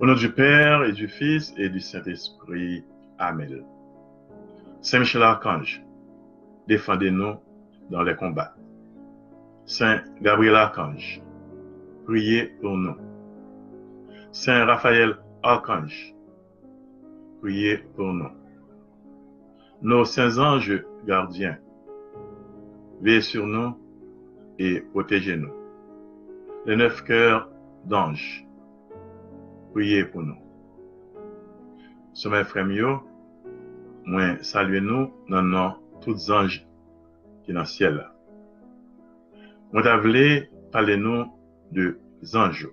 Au nom du Père et du Fils et du Saint-Esprit. Amen. Saint Michel Archange, défendez-nous dans les combats. Saint Gabriel Archange, priez pour nous. Saint Raphaël Archange, priez pour nous. Nos saints anges gardiens, veillez sur nous et protégez-nous. Les 9 cœurs d'anges, priez pour nous. Sommet frère mio, moi saluez-nous dans nos tous anges qui sont dans le ciel. Moi t'avlé parler-nous de anges.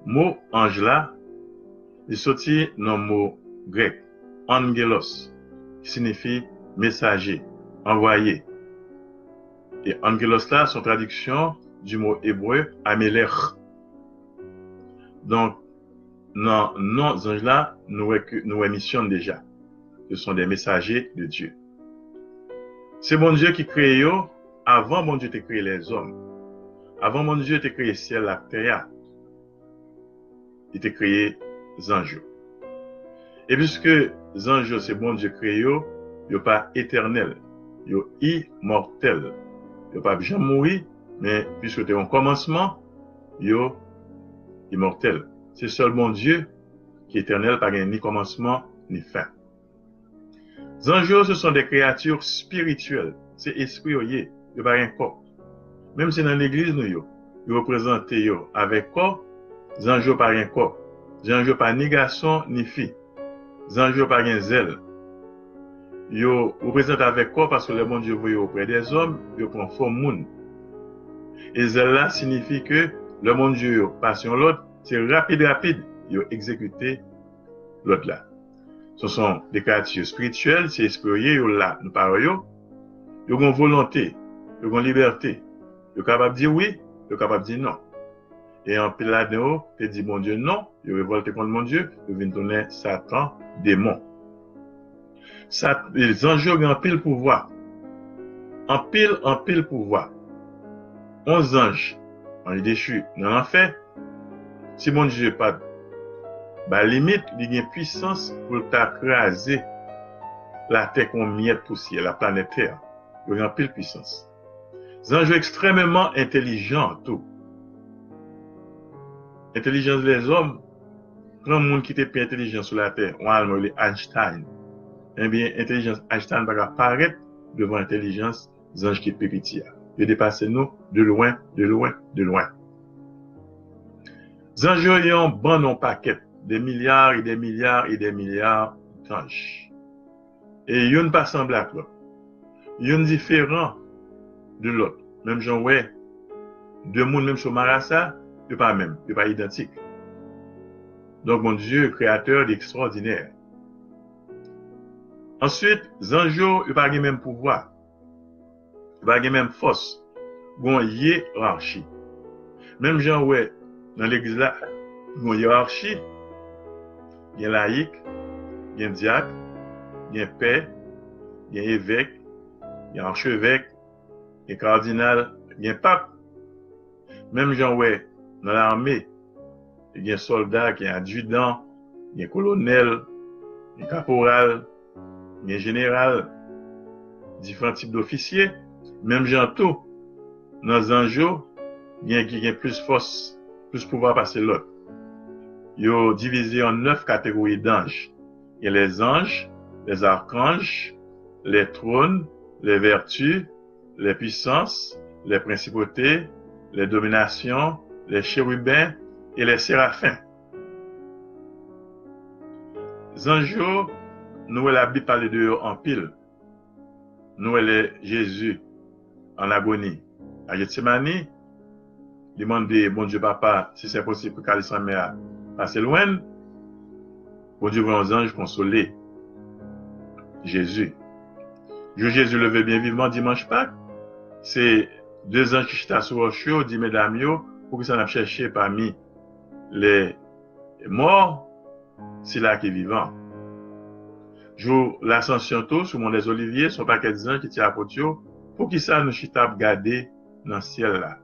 Mot ange là, il sorti dans le mot grec angelos, qui signifie messager, envoyé. Et angelos là, son traduction du mot hébreu amelech. Donc, dans nos anges là, nous émissionnons déjà. Ce sont des messagers de Dieu. C'est bon Dieu qui crée eux, avant bon Dieu de créer les hommes. Avant bon Dieu de créer le ciel, la terre. Il t'a créé les anges. Et puisque les anges, c'est bon Dieu créé, ils ne sont pas éternels, ils sont immortels. Ils ne sont pas jamais mourir, mais puisque tu es en commencement, ils sont immortels. C'est seul bon Dieu qui est éternel, pas ni commencement ni fin. Les anges, ce sont des créatures spirituelles. C'est esprit, ils n'ont pas un corps. Même si dans l'église, ils représentent avec corps, les anges n'ont pas un corps. Les anges n'ont pas ni garçon ni fille. Les anges n'ont pas un zèle. Ils représentent avec corps parce que le bon Dieu voyait auprès des hommes, ils prennent forme monde. Et zèle là signifie que le bon Dieu passe sur l'autre, c'est rapide, ils exécuté l'autre là. Ce sont des créatures spirituelles, c'est esprit là, nous parlons, ils ont une volonté, ils ont une liberté. Ils sont capables de dire oui, ils sont capables de dire non. Et en pile là-dedans, tu dis mon Dieu non, ils révoltent contre mon Dieu, ils viennent donner Satan, démon. Les anges ont en pile pouvoir. En pile pouvoir. 11 anges, on est déchus dans l'enfer. Si mon Dieu pas, limite, il y a une puissance pour t'écraser la terre comme miette poussière, la planète Terre. Il y a en pile puissance. Les anges extrêmement intelligents, tout. Intelligence des hommes, grand monde qui était plus intelligent sur la terre, on a le Einstein. Eh bien, intelligence Einstein va apparaître devant intelligence des anges qui est petit. Il dépasse nous de loin. Les anges ont bon non paquet, des milliards et des milliards et des milliards d'anges. Et ils ne pas semblables à l'autre. Ils sont différents de l'autre. Même j'en ouais, deux mondes même sur Marassa, ils pas même, ils pas identiques. Donc mon Dieu, créateur d'extraordinaire. Ensuite, les anges, ils pas le même pouvoir. Ils pas la même force. Ils ont une hiérarchie. Même j'en ouais, dans l'église là, ils ont une hiérarchie. Il y a laïc, il y a diacre, il y a père, il y a évêque, il y a archevêque, il y a cardinal, il y a pape. Même j'en ouais, dans l'armée, il y a un soldat, il y a un adjudant, il y a un colonel, il y a un caporal, il y a un général, différents types d'officiers. Même j'en tout, dans les anges, il y a plus force, plus pouvoir passer l'autre. Ils sont divisés en 9 catégories d'anges. Il y a les anges, les archanges, les trônes, les vertus, les puissances, les principautés, les dominations, les chérubins et les séraphins. Les anges, nous la Bible parle d'eux en pile. Nous les Jésus en agonie. À Gethsemane, demandez, bon Dieu papa, si c'est possible pour qu'elle sa mère passe loin. Bon Dieu voit aux anges consoler Jésus. Jésus levé bien vivement dimanche Pâques. C'est 2 anges qui chita sur Rochio, dit mesdames yo, pour que ça n'a cherché parmi les morts, c'est là qui est vivant. Jour l'ascension tout, sur mon des oliviers, son paquet de anges qui tient à potio, pour qui ça nous chita garder dans le ciel là.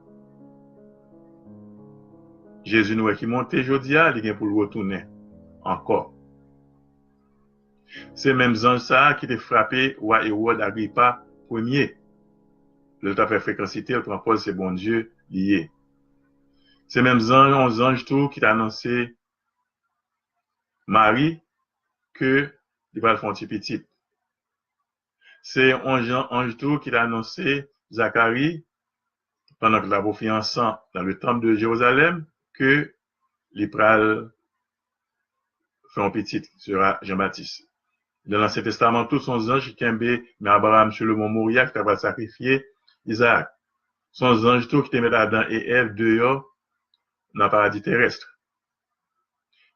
Jésus nous qui monté jodia, il vient pour le retourner encore. C'est même ange ça qui t'a frappé roi Hérode Agrippa premier. Le temps fait fréquencité, le propose c'est bon Dieu lié. C'est même ange tout qui t'a annoncé Marie que il va le faire un petit. C'est ange tout qui t'a annoncé Zacharie pendant que la fiançant dans le temple de Jérusalem que il pral faire un petit sera Jean-Baptiste. Dans l'Ancien Testament, tous son anges qui mais Abraham sur le mont Moria qui va sacrifier Isaac. Son ange tout qui te met Adam et Ève dehors dans le paradis terrestre.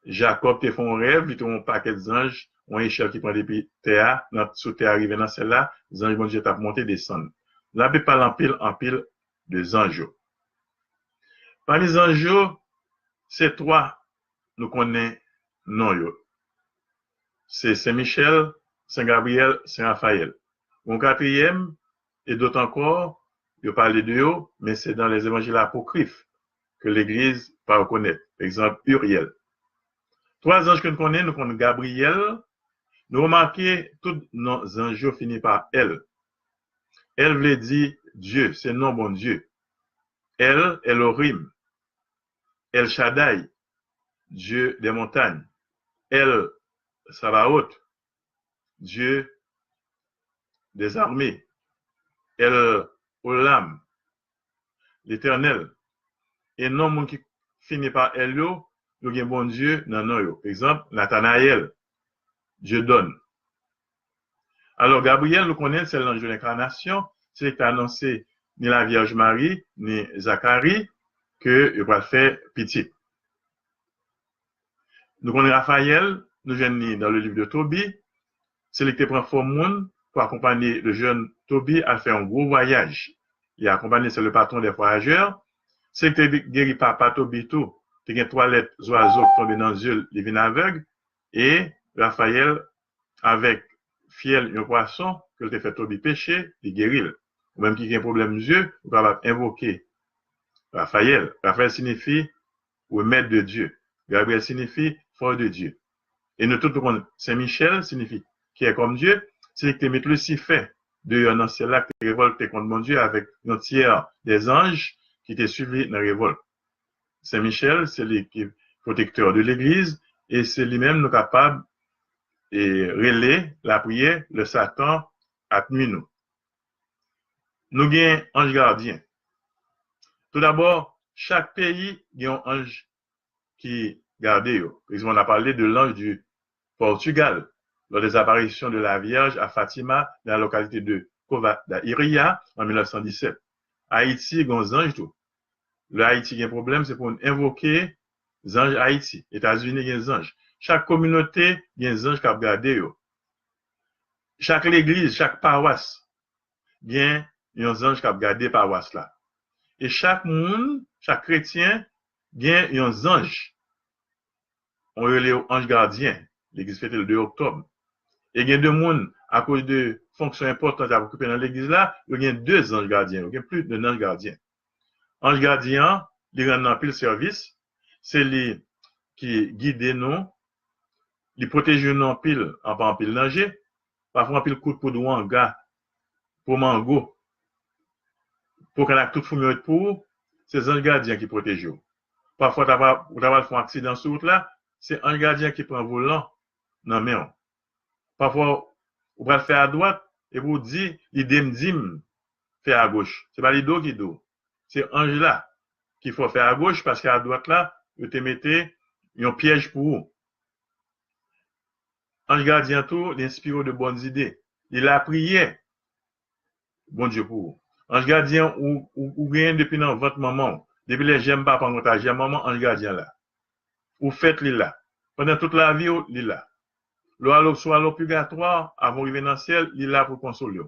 Jacob te fait un rêve, il te un paquet d'anges, un échelle qui prend depuis terre, sous terre arrivé dans celle-là, les anges vont Dieu t'a monté descendre. Là, il parle en pile de anges. Par les anges, c'est trois, nous connaissons non. C'est Saint-Michel, Saint-Gabriel, Saint-Raphaël. Mon quatrième, et d'autres encore, je parle de eux, mais c'est dans les évangiles apocryphes que l'Église va reconnaître. Par exemple, Uriel. Trois anges que nous connaissons Gabriel. Nous remarquons tous nos anges finissent par elle. Elle veut dire Dieu, c'est non bon Dieu. Elle, Elohim. El Shaddai, Dieu des montagnes. Elle, Sabaoth, Dieu des armées. El Olam, l'Éternel. Et non, mon qui finit par elle, nous avons bon Dieu dans nous. Par exemple, Nathanaël, Dieu donne. Alors, Gabriel, nous connaissons, c'est l'ange de l'incarnation, c'est qui a annoncé ni la Vierge Marie, ni Zacharie, que il va faire petit. Nous connaissons Raphaël, nous venons dans le livre de Tobie, c'est qui prend forme pour accompagner le jeune Tobie à faire un gros voyage. Il a accompagné, c'est le patron des voyageurs. C'est que tu guéri papa Tobie tout. Tu as 3 lettres oiseaux qui tombent dans les yeux, les vignes aveugles. Et Raphaël, avec fiel un poisson, que tu fait Tobie péché, il guérit. Ou même qui a un problème des yeux, vous pouvez invoquer Raphaël. Raphaël signifie ou maître de Dieu. Gabriel signifie fort de Dieu. Et nous tous connaissons Saint-Michel signifie qui est comme Dieu. C'est que tu mets Lucifer de un ancien là qui te révolte contre mon Dieu avec un tiers des anges qui t'est suivi dans la révolte. Saint-Michel, c'est le protecteur de l'Église et c'est lui-même nous capable de relayer la prière, le Satan à nous. Nous avons un ange gardien. Tout d'abord, chaque pays a un ange qui garde. Par exemple, on a parlé de l'ange du Portugal lors des apparitions de la Vierge à Fatima dans la localité de Cova da Iria en 1917. Haïti, il y a un ange tout. Le Haïti, il y a un problème, c'est pour invoquer les anges Haïti. États-Unis, il y a des anges. Chaque communauté, il y a des anges qui ont gardé. Chaque église, chaque paroisse, il y a des anges qui ont gardé paroisse là. Et chaque monde, chaque chrétien, il y a des anges. On relève les anges gardiens. L'église fête le 2 octobre. Et il y a deux mondes, à cause de fonctions importantes à occuper dans l'église là, il y a 2 anges gardiens. Il y a plus de anges gardiens. Ange gardien, il rend un pile service, c'est lui qui guide nous, il protège nous en pile danger, parfois en pile coup de poudre en gars, pour mango, pour qu'on ait tout fumé pour, c'est ange gardien qui protège. Parfois, tu vas faire un accident sur route là, c'est ange gardien qui prend volant dans main. Parfois, vous va le faire à droite, et vous dit, l'idée me dit, faire à gauche. C'est pas l'idée qui do. C'est ange là qu'il faut faire à gauche parce qu'à droite là, vous te mettez un piège pour vous. Ange gardien tout, il inspire de bonnes idées. Il a prié. Bon Dieu pour vous. Ange gardien ou gagne depuis dans votre maman. Depuis les j'aime pas pendant ta j'aime maman, ange gardien là. Ou faites-le là. Pendant toute la vie, il est là. Soit l'eau purgatoire, avant d'arriver dans le ciel, il est là pour consoler.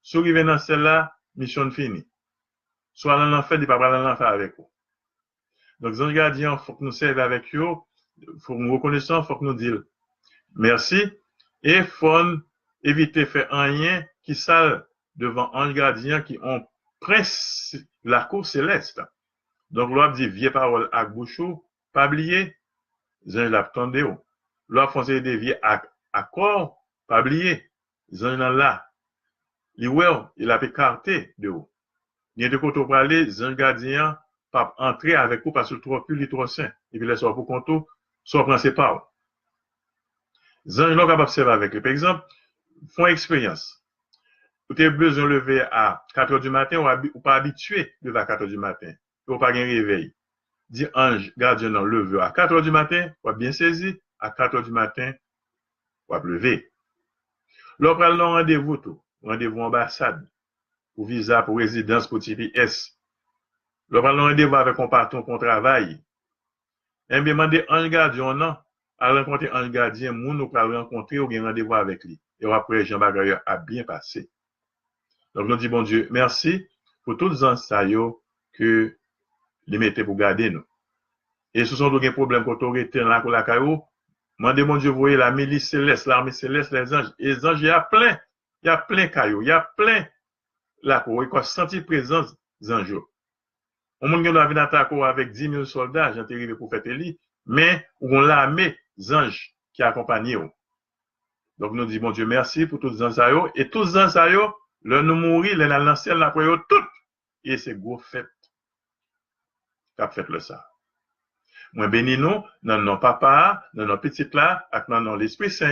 Si vous arrivez dans le ciel là, mission finie. Soit dans l'enfer, il ne peut pas dans l'enfer avec vous. Donc, les anges gardiens, il faut que nous servions avec eux, il faut que nous reconnaissions, il faut que nous disions merci, et il faut éviter de faire rien qui sale devant anges gardiens qui ont presque la cour céleste. Donc, l'on dit vieille parole à bouchou, pas oublier, zan la tendé ou. L'on fonce des vieux accords, pas oublier, zan là. Li il a écarté de ou. Il y a de côté pour aller, zan gardien, pas entrer avec vous parce que trop plus, trop sain. Et puis, laisse pour compte, soit prendre pas. Zan l'on capable observer avec eux. Par exemple, font expérience. Vous avez besoin de lever à 4 heures du matin, ou pas habitué de lever à 4 heures du matin. Ou pas un réveil. Dit ange, gardien, non, lever à 4 heures du matin, ou bien saisi, à 4 heures du matin, ou lever. L'on prend le rendez-vous, tout. Rendez-vous ambassade, pour visa, pour résidence, pour TPS. L'on prend le rendez-vous avec un patron pour travail. Et bien, demander un gardien, non, à rencontrer un gardien, moun, ou pas rencontrer, ou bien rendez-vous avec lui. Et après, Jean Bagailleur a bien passé. Donc, nous disons, bon Dieu, merci pour tous les enseignants que les mettez pour garder nous. Et ce sont des problèmes quand on est là pour la caillou. Demandez, mon Dieu, vous voyez la milice céleste, l'armée céleste, les anges. Et les anges, il y a plein caillou, il y a plein là pour vous sentir présence des anges. On monde qui doit venir attaquer avec 10 000 soldats, j'ai arrivé pour faire Eli, mais on l'a l'armée des anges qui accompagnent. Donc, nous disons, bon Dieu, merci pour tous les enseignants. Et tous les enseignants, le nous mourir, le lancer, la pour tout. Et c'est gros fait. Qu'a fait le ça. Moi, bénis nous, dans nos papas, dans nos petites là, avec dans l'Esprit Saint.